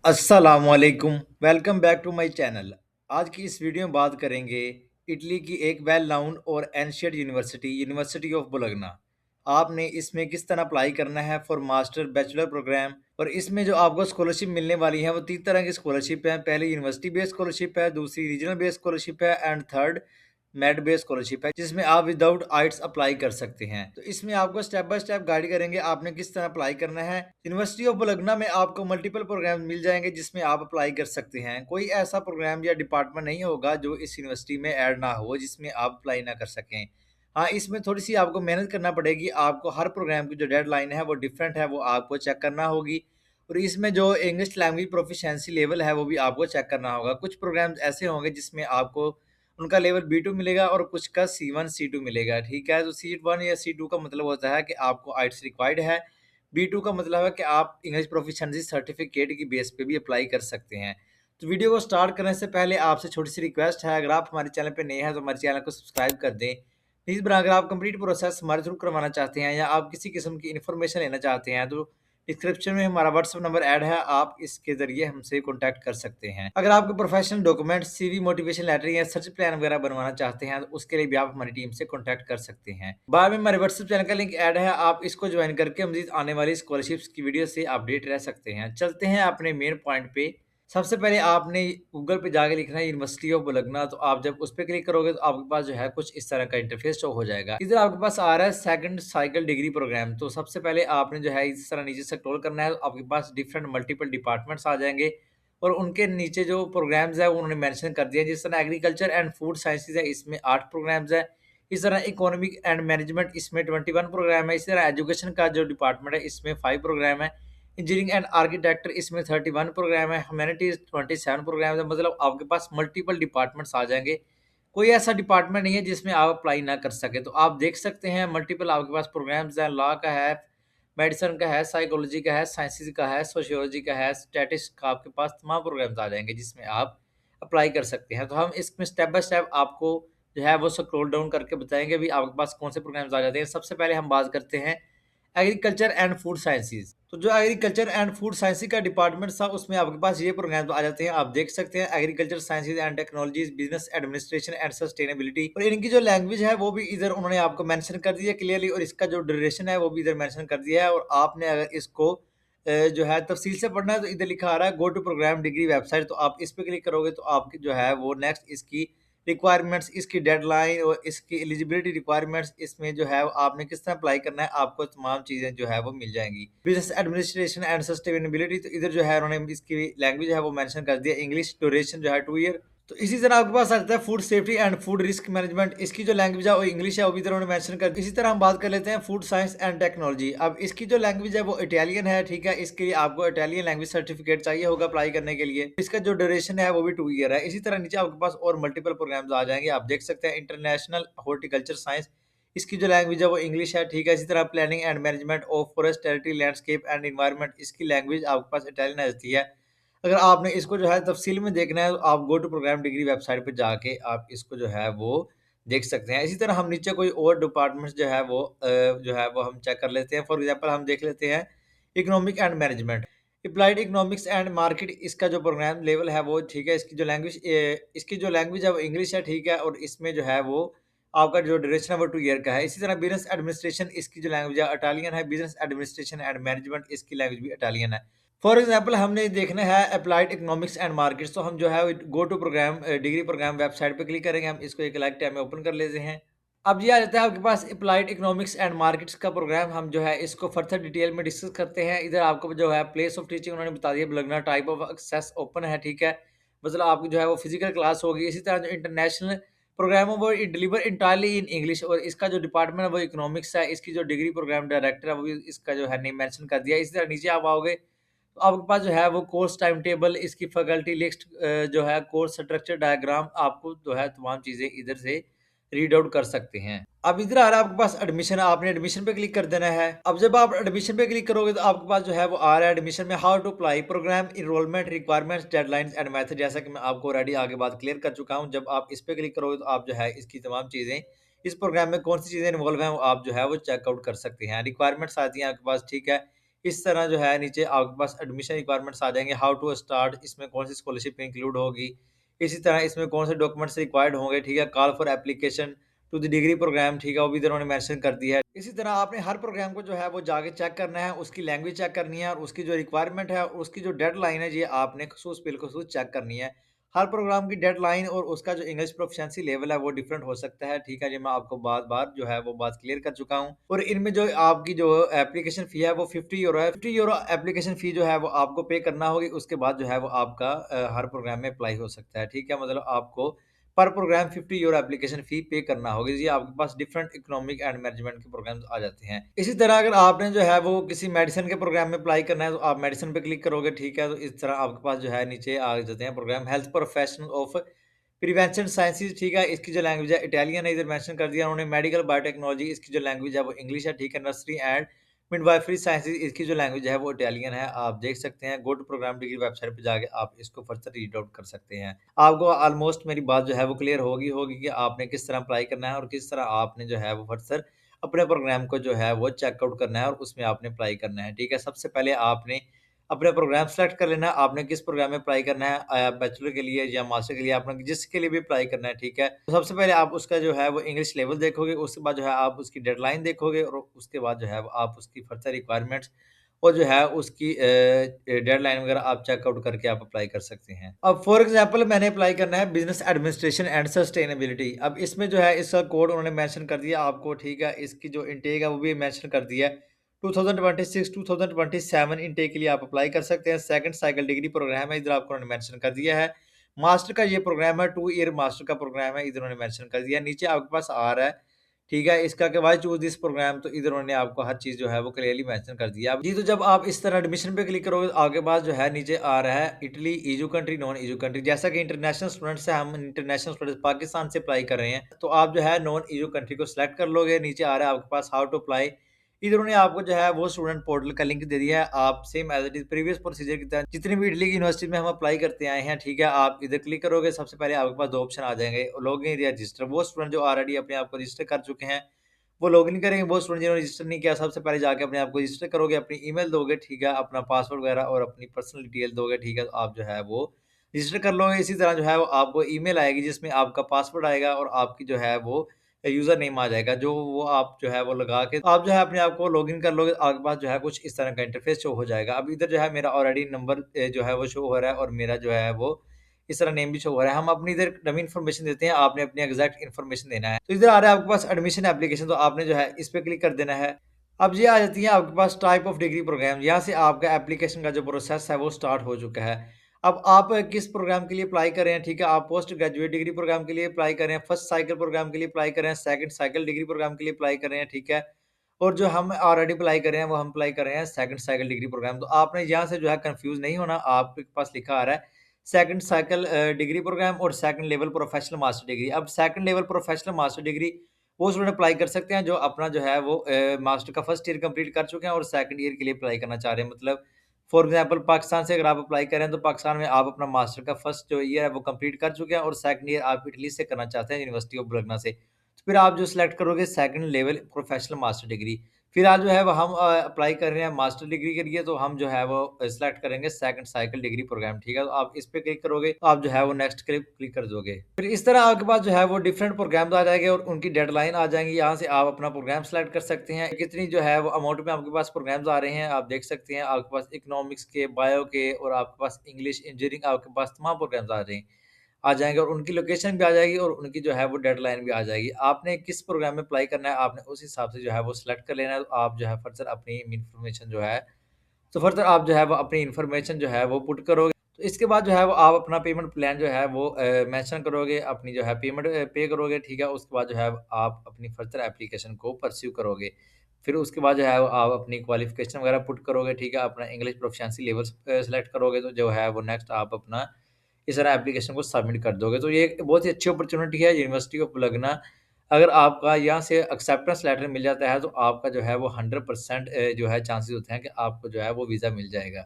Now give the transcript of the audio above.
अस्सलामुअलैकुम। Welcome back to my channel. आज की इस वीडियो में बात करेंगे इटली की एक वेल नाउन और ancient university university of Bologna. आपने इसमें किस तरह अप्लाई करना है फॉर मास्टर बैचलर प्रोग्राम। और इसमें जो आपको स्कॉलरशिप मिलने वाली है वो तीन तरह की स्कॉलरशिप है। पहले यूनिवर्सिटी बेस्ड स्कॉलरशिप है, दूसरी रीजनल बेस्ड स्कॉलरशिप है and third merit based scholarship है, जिसमें आप विदाउट आइट्स अप्लाई कर सकते हैं। तो इसमें आपको स्टेप बाय स्टेप गाइड करेंगे आपने किस तरह अप्लाई करना है। यूनिवर्सिटी ऑफ बोलोग्ना में आपको मल्टीपल प्रोग्राम मिल जाएंगे जिसमें आप अप्लाई कर सकते हैं। कोई ऐसा प्रोग्राम या डिपार्टमेंट नहीं होगा जो इस यूनिवर्सिटी में ऐड ना हो जिसमें आप अप्लाई ना कर सकें। हाँ, इसमें थोड़ी सी आपको मेहनत करना पड़ेगी। आपको हर प्रोग्राम की जो डेडलाइन है वो डिफरेंट है, वो आपको चेक करना होगी। और इसमें जो इंग्लिश लैंग्वेज प्रोफिशिएंसी लेवल है वो भी आपको चेक करना होगा। कुछ प्रोग्राम्स ऐसे होंगे जिसमें आपको उनका लेवल B2 मिलेगा और कुछ का C1 C2 मिलेगा, ठीक है। तो C1 या C2 का मतलब होता है कि आपको आइट्स रिक्वायर्ड है। B2 का मतलब है कि आप इंग्लिश प्रोफिशिएंसी सर्टिफिकेट की बेस पे भी अप्लाई कर सकते हैं। तो वीडियो को स्टार्ट करने से पहले आपसे छोटी सी रिक्वेस्ट है, अगर आप हमारे चैनल पे नए हैं तो हमारे चैनल को सब्सक्राइब कर दें। इस बार अगर आप कंप्लीट प्रोसेस हमारे थ्रू करवाना चाहते हैं या आप किसी किस्म की इन्फॉर्मेशन लेना चाहते हैं तो डिस्क्रिप्शन में हमारा व्हाट्सएप नंबर ऐड है, आप इसके ज़रिए हमसे कॉन्टैक्ट कर सकते हैं। अगर आपको professional document, CV, motivation letter या सर्च प्लान वगैरह बनवाना चाहते हैं, तो उसके लिए भी आप हमारी टीम से कॉन्टैक्ट कर सकते हैं। बाद में हमारे व्हाट्सएप चैनल का लिंक ऐड है, आप इसको ज्वाइन करके मज़ीद आने वाली स्कॉलरशिप्स की वीडियो से अपडेट रह सकते हैं। चलते हैं अपने मेन पॉइंट पे। सबसे पहले आपने गूगल पे जाके लिखना है यूनिवर्सिटी ऑफ बोलोग्ना। तो आप जब उस पे क्लिक करोगे तो आपके पास जो है कुछ इस तरह का इंटरफेस शो हो जाएगा। इधर आपके पास आ रहा है सेकंड साइकिल डिग्री प्रोग्राम। तो सबसे पहले आपने जो है इस तरह नीचे स्क्रॉल करना है, तो आपके पास डिफरेंट मल्टीपल डिपार्टमेंट्स आ जाएंगे और उनके नीचे जो प्रोग्राम्स है वो उन्होंने मेंशन कर दिया है। जिस तरह एग्रीकल्चर एंड फूड साइंसेज है, इसमें 8 प्रोग्राम्स है। इस तरह इकोनॉमिक एंड मैनेजमेंट, इसमें 21 प्रोग्राम है। इसी तरह एजुकेशन का जो डिपार्टमेंट है इसमें 5 प्रोग्राम है। इंजीनियरिंग एंड आर्किटेक्चर, इसमें 31 प्रोग्राम है। ह्यूमैनिटीज 27 प्रोग्राम है। मतलब आपके पास मल्टीपल डिपार्टमेंट्स आ जाएंगे। कोई ऐसा डिपार्टमेंट नहीं है जिसमें आप अप्लाई ना कर सके। तो आप देख सकते हैं मल्टीपल आपके पास प्रोग्राम्स हैं। लॉ का है, मेडिसिन का है, साइकोलॉजी का है, साइंसेज का है, सोशियोलॉजी का है, स्टैटिस्टिक्स का, आपके पास तमाम प्रोग्राम्स आ जाएंगे जिसमें आप अप्लाई कर सकते हैं। तो हम इसमें स्टेप बाय स्टेप आपको जो है वो स्क्रॉल डाउन करके बताएंगे भी आपके पास कौन से प्रोग्राम्स आ जाते हैं। सबसे पहले हम बात करते हैं एग्रीकल्चर एंड फूड साइंसेज। तो जो एग्रीकल्चर एंड फूड साइंसेज का डिपार्टमेंट था उसमें आपके पास ये प्रोग्राम आ जाते हैं। आप देख सकते हैं agriculture sciences and technologies, business administration and sustainability. और इनकी जो लैंग्वेज है वो भी इधर उन्होंने आपको मेंशन कर दिया क्लियरली, और इसका जो ड्यूरेशन है वो भी इधर मेंशन कर दिया है। और आपने अगर इसको जो है तफसील से पढ़ना है तो इधर लिखा आ रहा है go to programme degree website. तो आप इस पे क्लिक करोगे तो आपकी जो है वो नेक्स्ट इसकी रिक्वायरमेंट्स, इसकी डेडलाइन और इसकी एलिजिबिलिटी रिक्वायरमेंट्स, इसमें जो है आपने किस तरह अप्लाई करना है, आपको तमाम चीज़ें जो है वो मिल जाएँगी। बिज़नेस एडमिनिस्ट्रेशन एंड सस्टेनेबिलिटी, तो इधर जो है उन्होंने इसकी लैंग्वेज है वो मेंशन कर दिया इंग्लिश, ड्यूरेशन जो है 2 ईयर। तो इसी तरह आपके पास आता है food safety and food risk management. इसकी जो लैंग्वेज है वो इंग्लिश है, वो भी इधर उन्होंने मेंशन कर दी। इसी तरह हम बात कर लेते हैं फूड साइंस एंड टेक्नोलॉजी। अब इसकी जो लैंग्वेज है वो इटालियन है, ठीक है। इसके लिए आपको इटालियन लैंग्वेज सर्टिफिकेट चाहिए होगा अप्लाई करने के लिए। इसका जो ड्यूरेशन है वो भी 2 ईयर है। इसी तरह नीचे आपके पास और मल्टीपल प्रोग्राम्स आ जाएंगे। आप देख सकते हैं इंटरनेशनल हॉर्टिकल्चर साइंस, इसकी जो लैंग्वेज है वो इंग्लिश है, ठीक है। इसी तरह planning and management of forest territory landscape and environment, इसकी लैंग्वेज आपके पास इटालियन आ जाती है। अगर आपने इसको जो है तफ़सील में देखना है तो आप go to programme degree website पे जाके आप इसको जो है वो देख सकते हैं। इसी तरह हम नीचे कोई और डिपार्टमेंट्स जो है वो जो है वो हम चेक कर लेते हैं। फॉर एग्ज़ाम्पल हम देख लेते हैं economic and management, applied economics and market, इसका जो प्रोग्राम लेवल है वो ठीक है। इसकी जो लैंग्वेज है वो इंग्लिश है, ठीक है। और इसमें जो है वो आपका जो ड्यूरेशन है वो 2 ईयर का है। इसी तरह बिज़नेस एडमिनिस्ट्रेशन, इसकी जो लैंग्वेज है इटालियन है। बिज़नेस एडमिनिस्ट्रेशन एंड मैनेजमेंट, इसकी लैंग्वेज भी इटालियन है। फॉर एग्जाम्पल हमने देखना है अप्लाइड इकोनॉमिक्स एंड मार्केट्स। तो हम जो है go to programme degree programme website पे क्लिक करेंगे। हम इसको एक अलग टैब में ओपन कर लेते हैं। अब ये आ जाता है आपके पास अप्लाइड इकोनॉमिक्स एंड मार्केट्स का प्रोग्राम। हम जो है इसको फर्दर डिटेल में डिस्कस करते हैं। इधर आपको जो है प्लेस ऑफ टीचिंग उन्होंने बता दिया, लगना टाइप ऑफ एक्सेस ओपन है, ठीक है। मतलब आपकी जो है वो फिजिकल क्लास होगी। इसी तरह जो इंटरनेशनल प्रोग्राम है वो डिलीवर इंटायरली इन इंग्लिश, और इसका जो डिपार्टमेंट है वो इकोनॉमिक्स है। इसकी जो डिग्री प्रोग्राम डायरेक्टर है वो भी इसका जो है नेम मेंशन कर दिया। इसी तरह नीचे आप आओगे तो आपके पास जो है वो कोर्स टाइम टेबल, इसकी फैकल्टी लिस्ट, जो है कोर्स स्ट्रक्चर डायग्राम, आपको जो है तमाम चीज़ें इधर से रीड आउट कर सकते हैं। अब इधर आ रहा है आपके पास एडमिशन, आपने एडमिशन पे क्लिक कर देना है। अब जब आप एडमिशन पे क्लिक करोगे तो आपके पास जो है वो आ रहा है एडमिशन में how to apply programme enrolment requirements deadlines and method. जैसा कि मैं आपको ऑलरेडी आगे बात क्लियर कर चुका हूँ। जब आप इस पे क्लिक करोगे तो आप जो है इसकी तमाम चीज़ें, इस प्रोग्राम में कौन सी चीज़ें इन्वॉल्व हैं वो आप जो है वो चेकआउट कर सकते हैं। रिक्वायरमेंट्स आती हैं आपके पास, ठीक है। इस तरह जो है नीचे आपके पास एडमिशन रिक्वायरमेंट्स आ जाएँगे, हाउ टू स्टार्ट, इसमें कौन-सी स्कॉलरशिप इंक्लूड होगी। इसी तरह इसमें कौन से डॉक्यूमेंट्स रिक्वायर्ड होंगे, ठीक है? Call for application to the degree programme, ठीक है? वो भी इधर उन्होंने मेंशन कर दिया है। इसी तरह आपने हर प्रोग्राम को जो है वो जाके चेक करना है, उसकी लैंग्वेज चेक करनी है और उसकी जो रिक्वायरमेंट है, उसकी जो डेडलाइन है, ये आपने खसूस बिलखसूस चेक करनी है। हर प्रोग्राम की डेडलाइन और उसका जो इंग्लिश प्रोफिशिएंसी लेवल है वो डिफरेंट हो सकता है, ठीक है? ये मैं आपको बार-बार जो है वो बात क्लियर कर चुका हूँ। और इनमें जो आपकी जो एप्लीकेशन फ़ी है वो €50 है। €50 एप्लीकेशन फ़ी जो है वो आपको पे करना होगी, उसके बाद जो है वो आपका हर प्रोग्राम में अप्लाई हो सकता है, ठीक है? मतलब आपको पर प्रोग्राम €50 एप्लीकेशन फ़ी पे करना होगी। जी, आपके पास डिफरेंट इकोनॉमिक एंड मैनेजमेंट के प्रोग्राम्स आ जाते हैं। इसी तरह अगर आपने जो है वो किसी मेडिसिन के प्रोग्राम में अप्लाई करना है, तो आप मेडिसिन पे क्लिक करोगे, ठीक है? तो इस तरह आपके पास जो है नीचे आ जाते हैं programme health professional of prevention sciences, ठीक है? इसकी जो लैंग्वेज है इटालियन है, इधर मेंशन कर दिया उन्होंने। मेडिकल बायोटेक्नोलॉजी इसकी जो लैंग्वेज है वो इंग्लिश है, ठीक है? नर्सरी एंड मिडवाइफरी साइंसेज़ इसकी जो लैंग्वेज है वो इटालियन है। आप देख सकते हैं, go to programme degree website पे जाके आप इसको फर्दर रीड आउट कर सकते हैं। आपको ऑलमोस्ट मेरी बात जो है वो क्लियर होगी कि आपने किस तरह अप्लाई करना है और किस तरह आपने जो है वो फर्दर अपने प्रोग्राम को जो है वो चेकआउट करना है और उसमें आपने अप्लाई करना है, ठीक है? सबसे पहले आपने अपना प्रोग्राम सेलेक्ट कर लेना है, आपने किस प्रोग्राम में अप्लाई करना है, बैचलर के लिए या मास्टर के लिए, आपने जिसके लिए भी अप्लाई करना है, ठीक है? तो सबसे पहले आप उसका जो है वो इंग्लिश लेवल देखोगे, उसके बाद जो है आप उसकी डेडलाइन देखोगे और उसके बाद जो है वो आप उसकी फर्दर रिक्वायरमेंट्स और जो है उसकी डेडलाइन वगैरह आप चेकआउट करके आप अप्लाई कर सकते हैं। अब फॉर एग्ज़ाम्पल मैंने अप्लाई करना है बिज़नेस एडमिनिस्ट्रेशन एंड सस्टेनेबिलिटी। अब इसमें जो है इसका कोड उन्होंने मेंशन कर दिया आपको, ठीक है? इसकी जो इनटेक है वो भी मेंशन कर दिया है। 2026-2027 इनटेक के लिए आप अप्लाई कर सकते हैं। सेकंड साइकिल डिग्री प्रोग्राम है, इधर आपको उन्होंने मेंशन कर दिया है। मास्टर का ये प्रोग्राम है, 2 ईयर मास्टर का प्रोग्राम है, इधर उन्होंने मेंशन कर दिया है। नीचे आपके पास आ रहा है, ठीक है? इसका कि व्हाई चूज़ दिस प्रोग्राम, तो इधर उन्होंने आपको हर चीज़ जो है वो क्लियरली मेंशन कर दिया। अब जी, तो जब आप इस तरह एडमिशन पे क्लिक करोगे, तो आपके पास जो है नीचे आ रहा है Italy, EU country, non EU country. जैसा कि इंटरनेशनल स्टूडेंट्स हैं, हम इंटरनेशनल स्टूडेंट्स पाकिस्तान से अप्लाई कर रहे हैं, तो आप जो है नॉन ईयू कंट्री को सिलेक्ट कर लोगे। नीचे आ रहा है आपके पास हाउ टू अप्लाई। इधर उन्होंने आपको जो है वो स्टूडेंट पोर्टल का लिंक दे दिया है। आप same as it is previous procedure की तरह जितनी भी इटली की यूनिवर्सिटी में हम अप्लाई करते आए हैं, ठीक है? आप इधर क्लिक करोगे, सबसे पहले आपके पास 2 ऑप्शन आ जाएँगे, लॉगिन या रजिस्टर। वो स्टूडेंट जो ऑलरेडी अपने आप को रजिस्टर कर चुके हैं, वो लॉगिन करेंगे। वो स्टूडेंट जिन्होंने रजिस्टर नहीं किया, सबसे पहले जाके अपने आप को रजिस्टर करोगे, अपनी ईमेल दोगे, ठीक है? अपना पासवर्ड वगैरह और अपनी पर्सनल डिटेल दोगे, ठीक है? तो आप जो है वो रजिस्टर कर लोगे। इसी तरह जो है वो आपको ईमेल आएगी जिसमें आपका पासवर्ड आएगा और आपकी जो है वो यूज़र नेम आ जाएगा, जो वो आप जो है वो लगा के आप जो है अपने आप को लॉगिन कर लोगे। आपके पास जो है कुछ इस तरह का इंटरफ़ेस शो हो जाएगा। अब इधर जो है मेरा ऑलरेडी नंबर जो है वो शो हो रहा है और मेरा जो है वो इस तरह नेम भी शो हो रहा है। हम अपनी इधर डमी इन्फॉर्मेशन देते हैं, आपने अपनी एग्ज़ैक्ट इन्फॉर्मेशन देना है। तो इधर आ रहा है आपके पास एडमिशन एप्लीकेशन, तो आपने जो है इस पे क्लिक कर देना है। अब ये आ जाती है आपके पास टाइप ऑफ डिग्री प्रोग्राम, यहाँ से आपका एप्लीकेशन का जो प्रोसेस है वो स्टार्ट हो चुका है। अब आप किस प्रोग्राम के लिए अप्लाई कर रहे हैं, ठीक है? आप पोस्ट ग्रेजुएट डिग्री प्रोग्राम के लिए अप्लाई कर रहे हैं, फर्स्ट साइकिल प्रोग्राम के लिए अप्लाई कर रहे हैं, सेकंड साइकिल डिग्री प्रोग्राम के लिए अप्लाई कर रहे हैं, ठीक है? और जो हम ऑलरेडी अप्लाई कर रहे हैं, वो हम अप्लाई कर रहे हैं सेकंड साइकिल डिग्री प्रोग्राम। तो आपने यहाँ से जो है कन्फ्यूज़ नहीं होना, आपके पास लिखा आ रहा है सेकंड साइकिल डिग्री प्रोग्राम और second level professional master degree. अब second level professional master degree वो स्टूडेंट अप्लाई कर सकते हैं जो अपना जो है वो मास्टर का फर्स्ट ईयर कंप्लीट कर चुके हैं और सेकंड ईयर के लिए अप्लाई करना चाह रहे हैं। मतलब फॉर एग्जांपल पाकिस्तान से अगर आप अप्लाई कर रहे हैं, तो पाकिस्तान में आप अपना मास्टर का फर्स्ट जो ईयर है वो कंप्लीट कर चुके हैं और सेकंड ईयर आप इटली से करना चाहते हैं यूनिवर्सिटी ऑफ बुलगना से। तो फिर आप जो सिलेक्ट करोगे second level professional master degree. फिर आज जो है वो हम अप्लाई कर रहे हैं मास्टर डिग्री के लिए, तो हम जो है वो सिलेक्ट करेंगे सेकंड साइकिल डिग्री प्रोग्राम, ठीक है? तो आप इस पे क्लिक करोगे, तो आप जो है वो नेक्स्ट क्लिक क्लिक कर दोगे। फिर इस तरह आपके पास जो है वो डिफरेंट प्रोग्राम्स आ जाएँगे और उनकी डेडलाइन आ जाएँगी। यहाँ से आप अपना प्रोग्राम सेलेक्ट कर सकते हैं। कितनी जो है वो अमाउंट में आपके पास प्रोग्राम्स आ रहे हैं, आप देख सकते हैं। आपके पास इकोनॉमिक्स के, बायो के और आपके पास इंग्लिश, इंजीनियरिंग, आपके पास तमाम प्रोग्राम्स आ जाएँगे और उनकी लोकेशन भी आ जाएगी और उनकी जो है वो डेडलाइन भी आ जाएगी। आपने किस प्रोग्राम में अप्लाई करना है, आपने उस हिसाब से जो है वो सिलेक्ट कर लेना है। तो आप जो है फर्दर अपनी इन्फॉर्मेशन जो है तो फर्दर आप जो है वो अपनी इन्फॉर्मेशन जो है वो पुट करोगे। तो इसके बाद जो है वो आप अपना पेमेंट प्लान जो है वो मेंशन करोगे, अपनी जो है पेमेंट पे करोगे, ठीक है? उसके बाद जो है आप अपनी फर्दर एप्लीकेशन को परस्यू करोगे। फिर उसके बाद जो है वो आप अपनी क्वालिफ़िकेशन वगैरह पुट करोगे, ठीक है? अपना इंग्लिश प्रोफिशिएंसी लेवल्स सेलेक्ट करोगे, तो जो है वो नेक्स्ट आप अपना इस तरह एप्लीकेशन को सबमिट कर दोगे। तो ये एक बहुत ही अच्छी अपॉर्च्युनिटी है यूनिवर्सिटी ऑफ लगना। अगर आपका यहाँ से एक्सेप्टेंस लेटर मिल जाता है, तो आपका जो है वो 100% जो है चांसेस होते हैं कि आपको जो है वो वीज़ा मिल जाएगा।